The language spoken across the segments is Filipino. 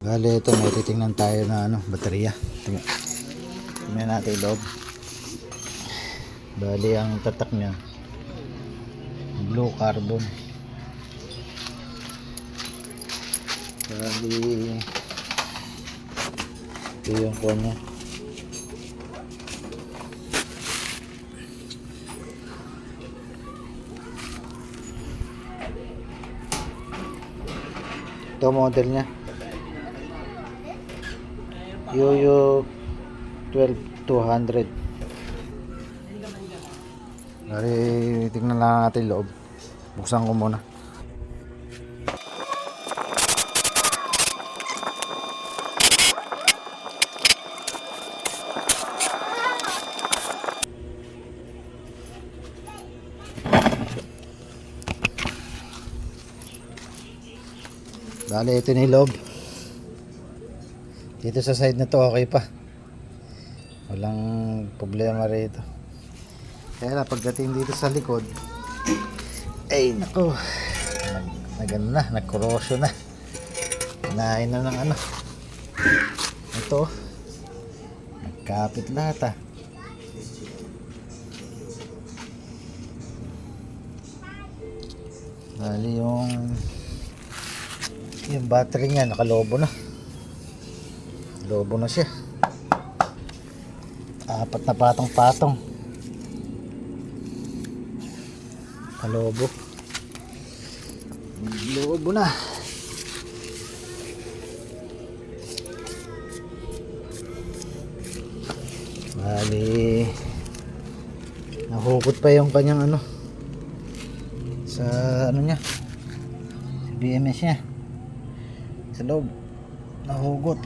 Bale, ito may titingnan tayo na baterya. Tingnan natin yung loob. Bale, ang tatak niya blue carbon. Bale, ito yung kuha niya. Ito model niya Yoyo 12200. Bali, tingnan lang natin loob. Buksan ko muna. Bali, ito na yung loob. Dito sa side na to okay pa, walang problema rito. Kaya na pagdating dito sa likod, ay nako, nagkorosyon na, hinahin na ng ito, nagkapit lahat Bali, yung battery niya nakalobo na. Lobo na siya. 4 na patong-patong. Kalobo. Lobo na. Bali, nahugot pa yung kanyang sa niya, sa BMS niya, sa loob nahugot.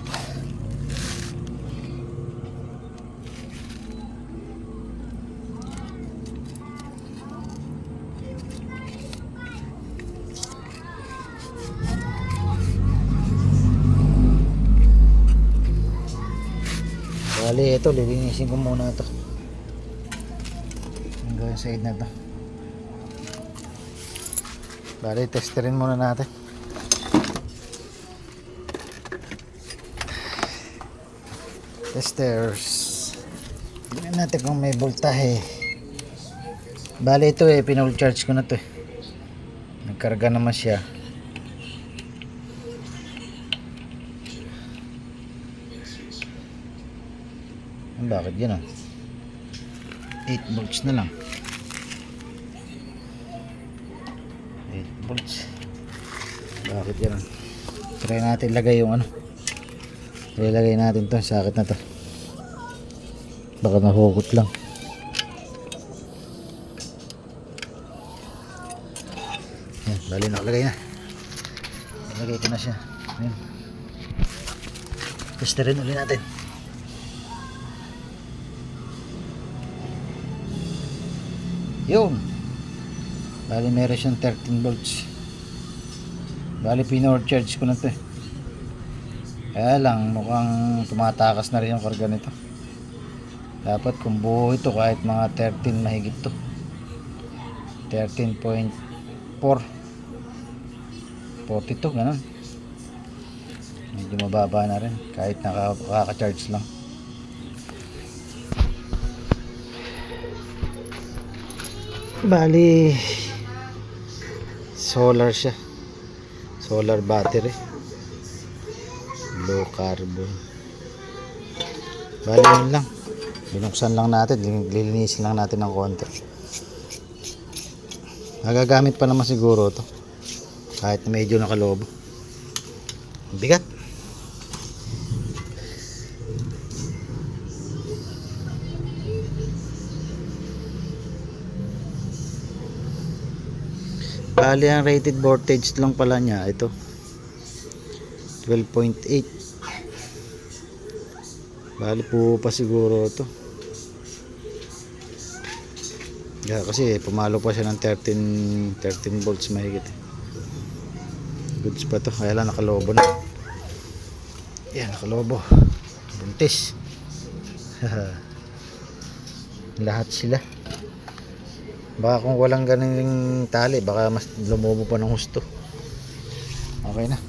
Bali, ito lilinisin ko muna ito hanggang side na ito. Bali, testerin muna natin. Testers, tingnan natin kung may voltahe. Bali, ito pinull charge ko na to nagkarga naman siya. Bakit yun 8 volts na lang. 8 volts. Bakit yan? Try natin lagay yung ilagay natin to sa sakit na to. Baka nahugot lang. Yan, bali nakalagay na. Nalagay ko na siya. Ayan. Testerin ulit natin. Yun. Bali meron siyang 13 volts. Bali pinover charge ko na to Kaya lang mukhang tumatakas na rin yung karga nito. Dapat kung buo ito kahit mga 13 mahigit to, 13.4 42 ganun. Medyo mababa na rin kahit nakaka-charge lang. Bali, solar siya, solar battery, low carbon. Bali, yun lang, binuksan lang natin, lilinisin lang natin ng konti. Nagagamit pa naman siguro to kahit medyo nakalobo. Bigat. Bali, ang rated voltage lang pala niya ito 12.8. Bali po pa siguro ito. Kasi pumalo pa siya ng 13 volts mahigit. Goods pa to. Kaya lang nakalobo na. Yan, nakalobo. Buntis. Lahat sila. Baka kung walang ganung tali, baka mas lumobo pa ng husto. Okay na.